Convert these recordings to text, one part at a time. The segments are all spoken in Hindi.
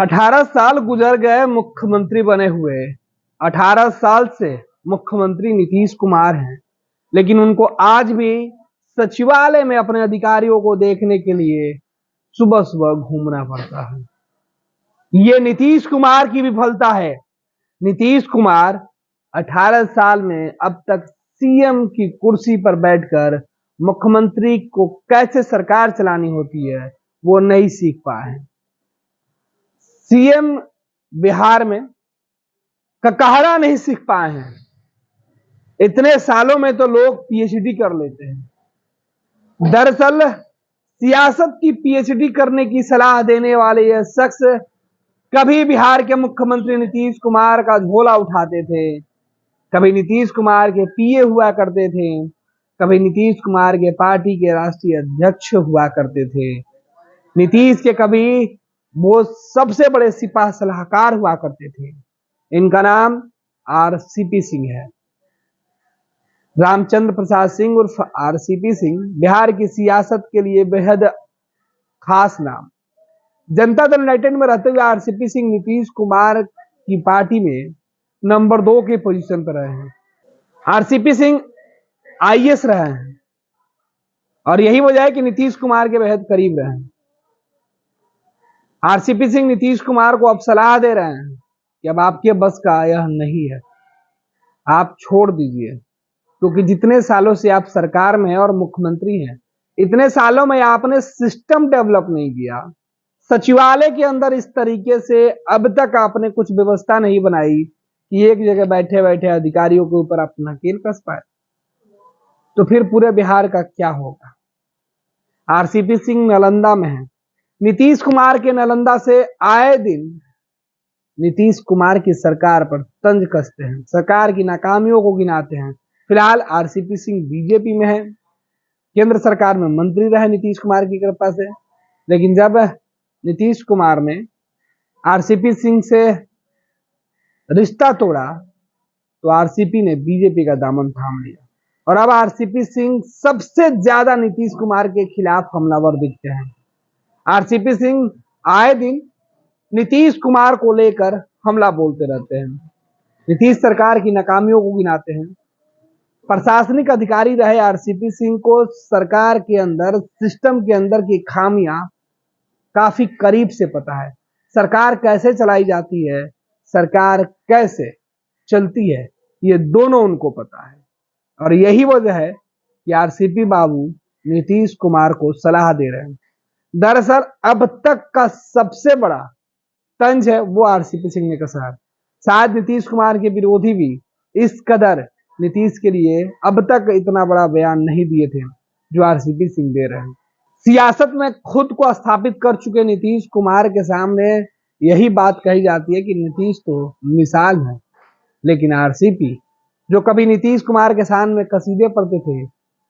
18 साल गुजर गए मुख्यमंत्री बने हुए। 18 साल से मुख्यमंत्री नीतीश कुमार हैं, लेकिन उनको आज भी सचिवालय में अपने अधिकारियों को देखने के लिए सुबह सुबह घूमना पड़ता है। ये नीतीश कुमार की विफलता है। नीतीश कुमार 18 साल में अब तक सीएम की कुर्सी पर बैठकर मुख्यमंत्री को कैसे सरकार चलानी होती है वो नहीं सीख पाए हैं। सीएम बिहार में ककहरा नहीं सीख पाए हैं। इतने सालों में तो लोग पीएचडी कर लेते हैं। दरअसल सियासत की पीएचडी करने की सलाह देने वाले यह शख्स कभी बिहार के मुख्यमंत्री नीतीश कुमार का झोला उठाते थे, कभी नीतीश कुमार के पीए हुआ करते थे, कभी नीतीश कुमार के पार्टी के राष्ट्रीय अध्यक्ष हुआ करते थे। नीतीश के कभी वो सबसे बड़े सिपाही सलाहकार हुआ करते थे। इनका नाम आरसीपी सिंह है। रामचंद्र प्रसाद सिंह उर्फ आरसीपी सिंह बिहार की सियासत के लिए बेहद खास नाम। जनता दल यूनाइटेड में रहते हुए आरसीपी सिंह नीतीश कुमार की पार्टी में नंबर 2 की पोजीशन पर रहे हैं। आरसीपी सिंह आईएएस रहे हैं और यही वजह है कि नीतीश कुमार के बेहद करीब रहे हैं। आरसीपी सिंह नीतीश कुमार को अब सलाह दे रहे हैं कि अब आपके बस का यह नहीं है, आप छोड़ दीजिए, क्योंकि जितने सालों से आप सरकार में हैं और मुख्यमंत्री हैं, इतने सालों में आपने सिस्टम डेवलप नहीं किया। सचिवालय के अंदर इस तरीके से अब तक आपने कुछ व्यवस्था नहीं बनाई कि एक जगह बैठे बैठे अधिकारियों के ऊपर आप नकेल कस पाए, तो फिर पूरे बिहार का क्या होगा। आरसीपी सिंह नालंदा में है। नीतीश कुमार के नालंदा से आए दिन नीतीश कुमार की सरकार पर तंज कसते हैं, सरकार की नाकामियों को गिनाते हैं। फिलहाल आरसीपी सिंह बीजेपी में है, केंद्र सरकार में मंत्री रहे नीतीश कुमार की कृपा से। लेकिन जब नीतीश कुमार ने आरसीपी सिंह से रिश्ता तोड़ा तो आरसीपी ने बीजेपी का दामन थाम लिया और अब आरसीपी सिंह सबसे ज्यादा नीतीश कुमार के खिलाफ हमलावर दिखते हैं। आरसीपी सिंह आए दिन नीतीश कुमार को लेकर हमला बोलते रहते हैं, नीतीश सरकार की नाकामियों को गिनाते हैं। प्रशासनिक अधिकारी रहे आरसीपी सिंह को सरकार के अंदर, सिस्टम के अंदर की खामियां काफी करीब से पता है। सरकार कैसे चलाई जाती है, सरकार कैसे चलती है, ये दोनों उनको पता है और यही वजह है कि आरसीपी बाबू नीतीश कुमार को सलाह दे रहे हैं। दरअसल अब तक का सबसे बड़ा तंज है वो आरसीपी सिंह ने कसा है। शायद नीतीश कुमार के विरोधी भी इस कदर नीतीश के लिए अब तक इतना बड़ा बयान नहीं दिए थे जो आरसीपी सिंह दे रहे हैं। सियासत में खुद को स्थापित कर चुके नीतीश कुमार के सामने यही बात कही जाती है कि नीतीश तो मिसाल है, लेकिन आरसीपी जो कभी नीतीश कुमार के सामने कसीदे पढ़ते थे,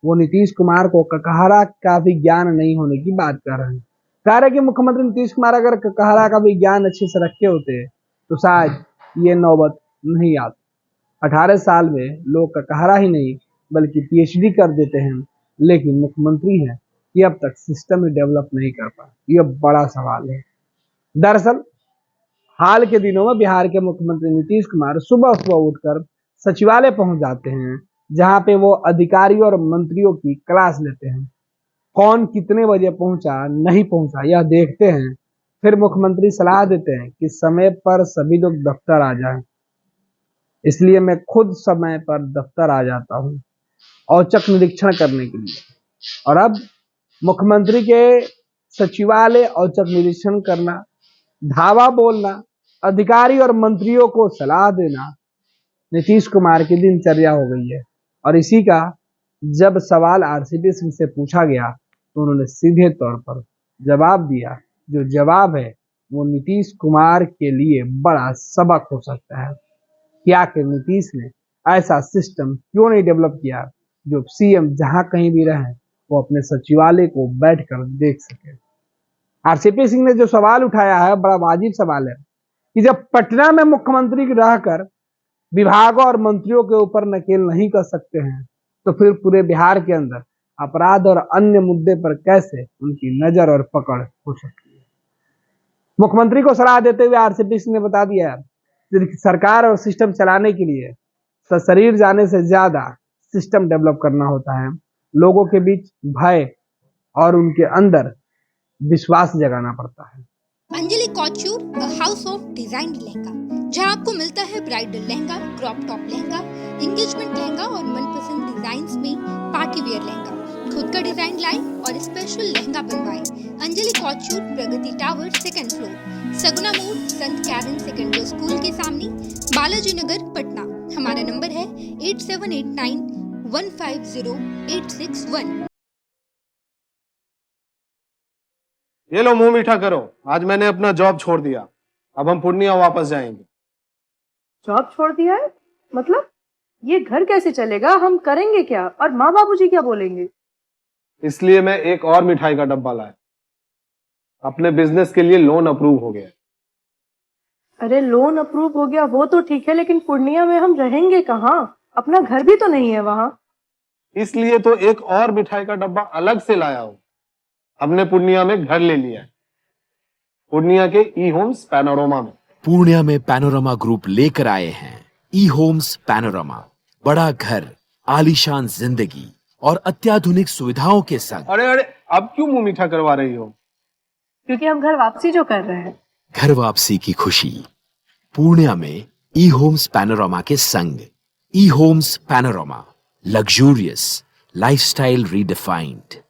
वो नीतीश कुमार को ककहरा का भी ज्ञान नहीं होने की बात कर रहे हैं। कह रहे कि मुख्यमंत्री नीतीश कुमार अगर ककहरा का भी ज्ञान अच्छे से रखे होते तो शायद ये नौबत नहीं आती। 18 साल में लोग ककहरा ही नहीं बल्कि पीएचडी कर देते हैं, लेकिन मुख्यमंत्री हैं कि अब तक सिस्टम ही डेवलप नहीं कर पाए। यह बड़ा सवाल है। दरअसल हाल के दिनों में बिहार के मुख्यमंत्री नीतीश कुमार सुबह सुबह उठकर सचिवालय पहुंच जाते हैं, जहां पे वो अधिकारियों और मंत्रियों की क्लास लेते हैं। कौन कितने बजे पहुंचा नहीं पहुंचा यह देखते हैं, फिर मुख्यमंत्री सलाह देते हैं कि समय पर सभी लोग दफ्तर आ जाएं। इसलिए मैं खुद समय पर दफ्तर आ जाता हूं औचक निरीक्षण करने के लिए। और अब मुख्यमंत्री के सचिवालय औचक निरीक्षण करना, धावा बोलना, अधिकारी और मंत्रियों को सलाह देना नीतीश कुमार की दिनचर्या हो गई है। और इसी का जब सवाल आरसीपी सिंह से पूछा गया तो उन्होंने सीधे तौर पर जवाब दिया, जो जवाब है वो नीतीश कुमार के लिए बड़ा सबक हो सकता है कि आखिर नीतीश ने ऐसा सिस्टम क्यों नहीं डेवलप किया जो सीएम जहां कहीं भी रहे वो अपने सचिवालय को बैठकर देख सके। आरसीपी सिंह ने जो सवाल उठाया है बड़ा वाजिब सवाल है कि जब पटना में मुख्यमंत्री रहकर विभागों और मंत्रियों के ऊपर नकेल नहीं कर सकते हैं, तो फिर पूरे बिहार के अंदर अपराध और अन्य मुद्दे पर कैसे उनकी नजर और पकड़ हो सकती है। मुख्यमंत्री को सलाह देते हुए आरसीपी सिंह ने बता दिया कि सरकार और सिस्टम चलाने के लिए तो शरीर जाने से ज्यादा सिस्टम डेवलप करना होता है। लोगों के बीच भय और उनके अंदर विश्वास जगाना पड़ता है। Anjali couture, a house of design lehenga, जहां आपको मिलता है bridal lehenga, crop top lehenga, engagement lehenga और मनपसंद डिजाइन्स में पार्टी वेयर लहंगा। खुद का डिजाइन लाएं और स्पेशल लहंगा बनवाएं। अंजलि कॉच्यूर, प्रगति टावर, 2nd फ्लोर, सगुना मोड़, संत कैरन सेकेंडरी स्कूल के सामने, बालाजी नगर, पटना। हमारा नंबर है 8789150861। ये लो मुंह मीठा करो, आज मैंने अपना जॉब छोड़ दिया। अब हम पूर्णिया वापस जाएंगे। जॉब छोड़ दिया है? मतलब ये घर कैसे चलेगा? हम करेंगे क्या? और माँ बाबूजी क्या बोलेंगे? इसलिए मैं एक और मिठाई का डब्बा लाया। अपने बिजनेस के लिए लोन अप्रूव हो गया। अरे लोन अप्रूव हो गया वो तो ठीक है, लेकिन पूर्णिया में हम रहेंगे कहाँ? अपना घर भी तो नहीं है वहाँ। इसलिए तो एक और मिठाई का डब्बा अलग से लाया हूं। हमने पूर्णिया में घर ले लिया है, पूर्णिया के ई होम्स पैनोरमा में। पूर्णिया में पैनोरमा ग्रुप लेकर आए हैं ई होम्स पैनोरमा। बड़ा घर, आलीशान जिंदगी और अत्याधुनिक सुविधाओं के संग। अरे अरे, अब क्यों मुंह मीठा करवा रही हो? क्योंकि हम घर वापसी जो कर रहे हैं। घर वापसी की खुशी पूर्णिया में ई होम्स पैनोरमा के संग। E Homes Panorama, luxurious lifestyle redefined.